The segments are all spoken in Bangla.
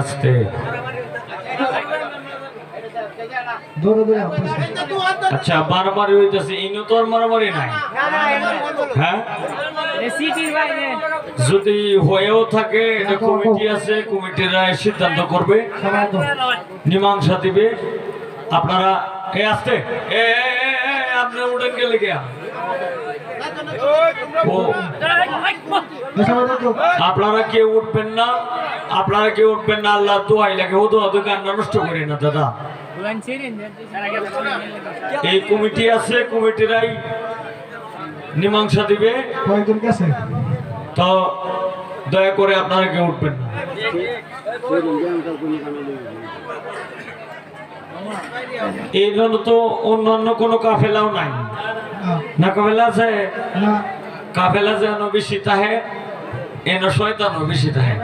আস্তে আচ্ছা মারামারি হইতেছে ইনো তো আর মারামারি নাই হ্যাঁ যদি হয়েও থাকে এটা কমিটি আছে কমিটিরা সিদ্ধান্ত করবে মীমাংসা দিবে আপনারা আসতে আপনি উঠেন গেলে গিয়া আপনারা কেউ উঠবেন না আল্লাহ দোয়াই লাগে ও দোয়া কান্না নষ্ট করি না দাদা এই কমিটি আছে কমিটিরাই মীমাংসা দিবে তো দয়া করে আপনারা কেউ উঠবেন না এই জন্য তো অন্যান্য কোনো কাফেলাও নাই না কাফেলা আছে কাফেলা যেন বেশি তাহে এন শয়তানও বেশি তাহে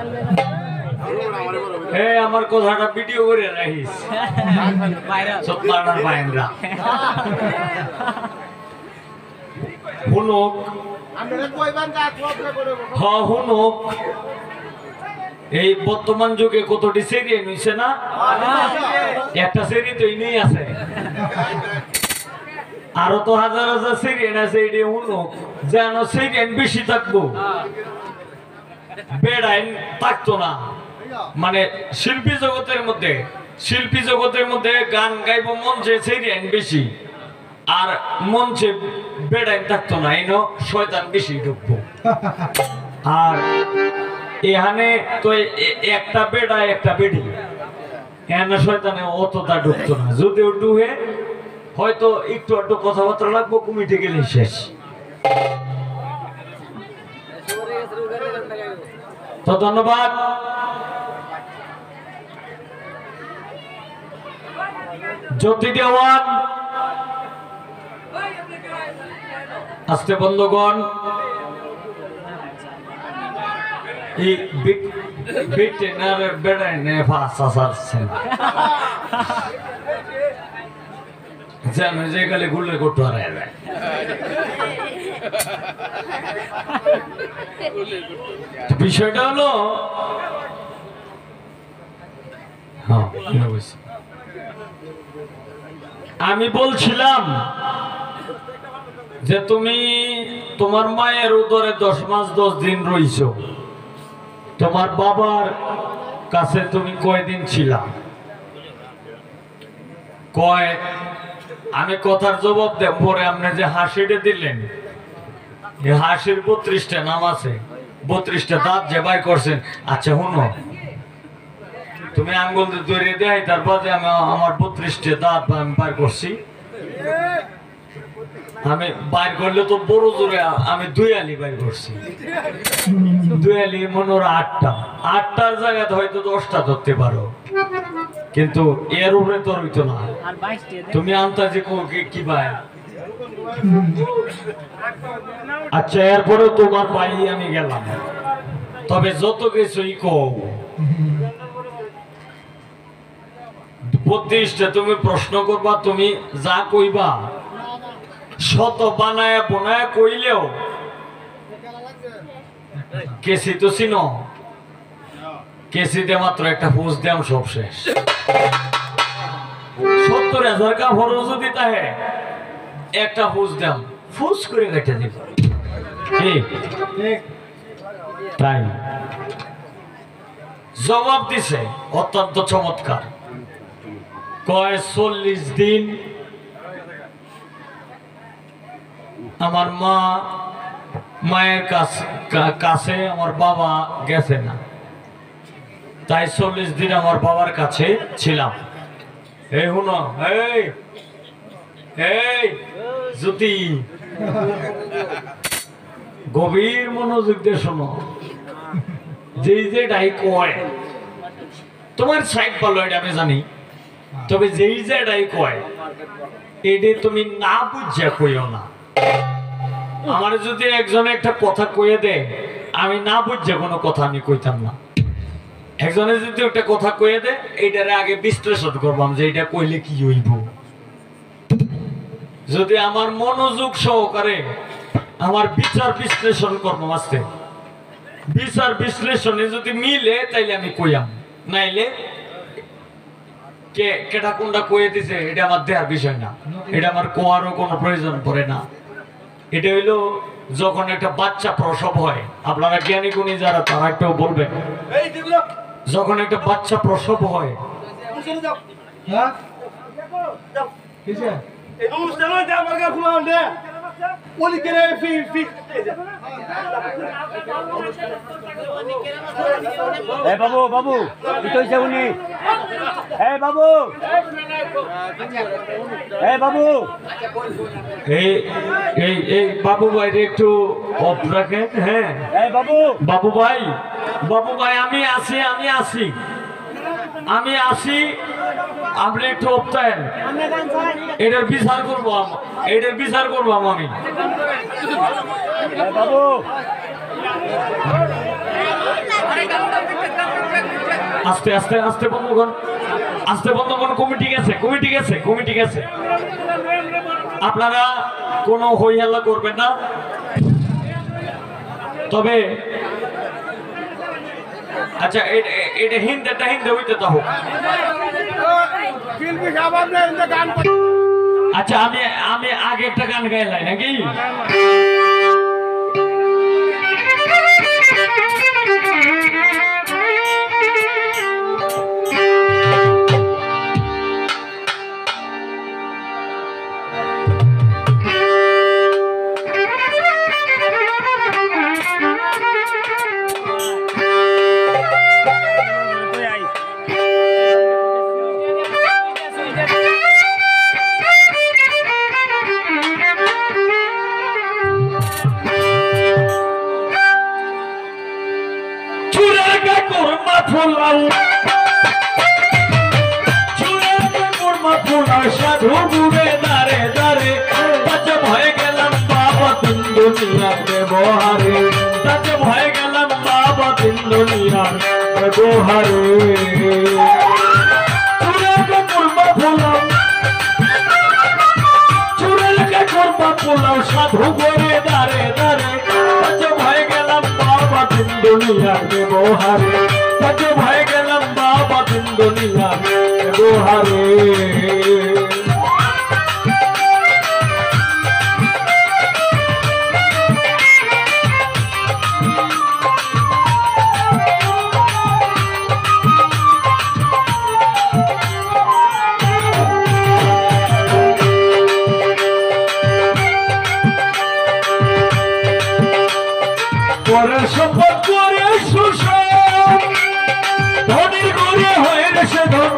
আমার কথাটা ভিডিও করে রাখিস হুনুক হুনুক এই বর্তমান যুগে কতটি সেরিয়ান হইছে না একটা সেরি তো ইনি আছে আরো তো হাজার হাজার সেরিয়ান আছে এটি হুনুক যেন সেরিয়ান বেশি থাকবো বেড়াইন থাকতো না মানে শিল্পী জগতের মধ্যে গান গাইব মঞ্চে সেরিয়ান বেশি আর মঞ্চে বেড়াইন থাকতো না এনো শয়তান বেশি ঢুকবো আর এখানে তো একটা বেড়া একটা বেড়ি এখানে শয়তানে অতটা ঢুকতো না যদিও ঢুকে হয়তো একটু একটু কথাবার্তা লাগবো কমিটি গেলে শেষ তো ধন্যবাদ জ্যোতি দেওয়ান আস্তে বন্ধুগণ এই বিটেনার বেড়াই নে ভাষা সারছেন জানো যে গেলে গুলে করতে হারায় যায় বিষয়টা হলো আমি বলছিলাম যে তুমি তোমার মায়ের উদরে 10 মাস 10 দিন রইছো তোমার বাবার কাছে তুমি কয়দিন ছিলা কয় আমি কথার জবাব দেব পরে আপনি যে হাসিটা দিলেন এই হাসির 32টা নাম আছে 32টা দাঁত যে বাই করছেন আচ্ছা শুনো তুমি আঙ্গুল দিয়ে ধরে দেয় তারপরে আমি আমার 32টা দাঁত আমি বাইর করছি আমি বাইর করলে তো বড় জোরে আমি 2 আলি বাইর করছি 2 আলি মনে হয় 8টার জায়গায় হয়তো 10টা ধরতে পারো কিন্তু এর উপরে তো হইতো না তুমি আন্তাজে কি ভাই আচ্ছা এরপরে তোমার ভাই আমি গেলাম তবে যত কিছুই কও 32টা তুমি প্রশ্ন করবা তুমি যা কইবা শত বানায় বোনায় কইলেও কেসি তো চিনো কেসিতে মাত্র একটা ফুস দাম সব শেষ 70,000 কাপড় যদি তাহে একটা ফুস দাম ফুস করে কেটে দিব তাই জবাব দিছে অত্যন্ত চমৎকার কয় 40 দিন আমার মায়ের কাছে আমার বাবা গেছে না তাই 40 দিন আমার বাবার কাছে ছিলাম এই হুনো এই জ্যোতি গভীর মনোযোগ দিয়ে শোনো যেটাই কয় তোমার সাইড ভালো এটা আমি জানি তবে যেটাই কয় এটা তুমি না বুঝিয়া কইও না আমার যদি একজন একটা কথা কইয়ে দেয় আমি না বুঝিয়া কোনো কথা আমি কইতাম না একজনে যদি একটা কথা কইয়ে দেয় এইটারে আগে বিশ্লেষণ করবাম যে এটা কইলে কি হইব যদি আমার মনোযোগ সহকারে আমার বিচার বিশ্লেষণ করবো আসতে বিচার বিশ্লেষণে যদি মিলে তাইলে আমি কইয়াম, নাইলে কে কেটা কোনটা কয়ে দিছে এটা আমার দেওয়ার বিষয় না, এটা আমার কোয়ারও কোনো প্রয়োজন পড়ে না। এটা হইলো যখন একটা বাচ্চা প্রসব হয়, আপনারা জ্ঞানী গুণী যারা তারা একটু বলবেন, যখন একটা বাচ্চা প্রসব হয় বাবু বাবু উনি বাবু বাবু এই বাবু ভাই একটু অফ রাখেন। হ্যাঁ বাবু বাবু ভাই, বাবু ভাই আমি আসি, আপনি একটু অপ্তায়েন, এটার বিচার করবো, আমি বাবু আস্তে আস্তে আস্তে বন্ধুগণ, কমিটি গেছে, আপনারা কোনো হই হাল্লা করবেন না। তবে আচ্ছা এটা হিন্দে হইতে তো হোক। আচ্ছা আমি আগে একটা গান গাইলাই নাকি? সাধু ডুবে দারে দারে, তাজব হয়ে গেলাম বাবা তিন দুনিয়ার ব্যবহারে, তাজব হয়ে গেলাম বাবা তিন দুনিয়ার ব্যবহারে। চুরেলকে করবা পোলাও সাধু করে দারে দারে, তাজব হয়ে গেলাম বাবা তিন দুনিয়ার ব্যবহারে, তাজব হয়ে গেলাম বাবা তিন দুনিয়ার ব্যবহারে। পরের সম্পদ করে শোষণ, ধনীর ঘরে হয়ে রেসে ধন,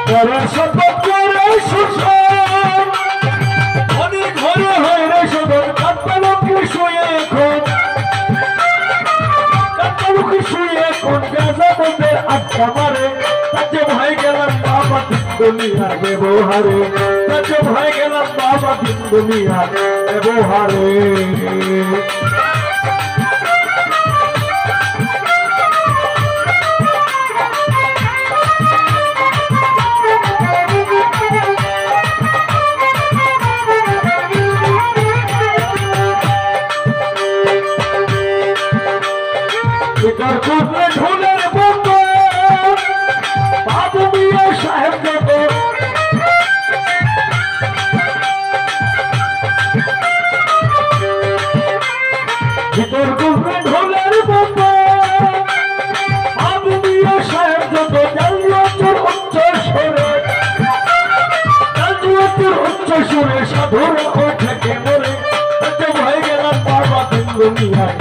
পরের সম্পদ করে শোষণ, ধনীর ঘরে হয়ে রেসে ধন, কান্তালুকে শুয়ে এখন, কান্তালুকে শুয়ে এখন গাজা বন্ধের আড্ডা মারে, তাকে ভয় গেলাম বাবা দুনিয়ার ব্যবহারে, তাজব হয়ে গেলাম বাবা দিন দুনিয়ার ব্যবহারে। এটার কুপে ঢোলের বন্ধ বাবু মিয়া সাহেব যত, ভিতর কুপে ঢোলের বন্ধ বাবু মিয়া সাহেব যত, জালিয়াতের উচ্চ সুরে, জালিয়াতের উচ্চ সুরে সাধুর থেকে বলে, তাজব হয়ে গেলাম বাবা দিন দুনিয়ার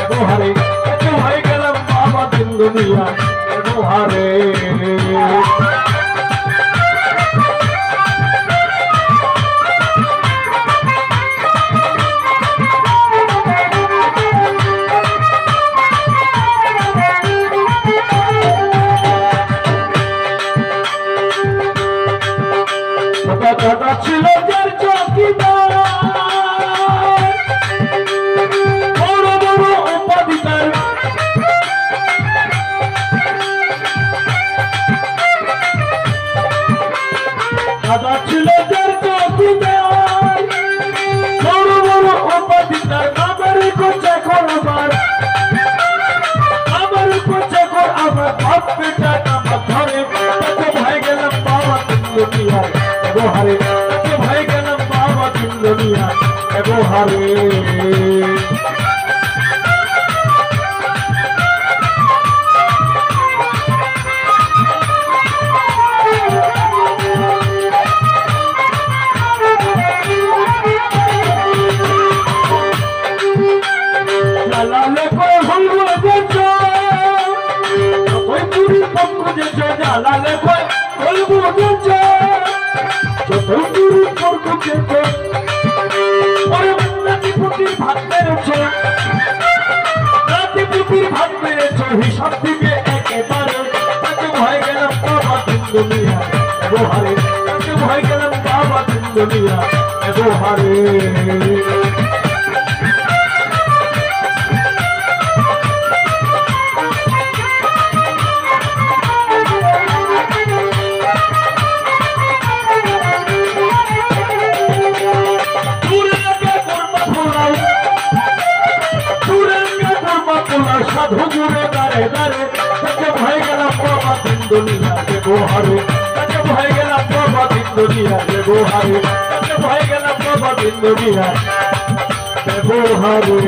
ব্যবহারে, তাজব হয়ে গেলাম বাবা দিন দুনিয়ার ব্যবহারে। দাদা ছিল যার চৌকিদার, দুনিয়া ব্যবহারে জ্বালালে করে হলবো যেছো যতই পুরি পক্ষ যেছো জ্বালালে করে হলবো যেছো যতই পুরি পক্ষ যেছো ওরে রাতিপুতির ভাত মেরেছো রাতিপুতির ভাত মেরেছো হিসাব দিবে একেবারে তাকে ভয় গেলাম বাবা তিন দুনিয়া ব্যবহারে তাকে ভয় গেলাম বাবা তিন দুনিয়া ব্যবহারে সাধু জুড়ে দাঁড়ে দাঁড়ে তাকে ভয় গেলাম বাবা তিন দুনিয়া ব্যবহারে তাকে ভয় গেলাম বাবা তিন দুনিয়া ব্যবহারে তাকে ভয় গেলাম বাবা তিন দুনিয়া ব্যবহারে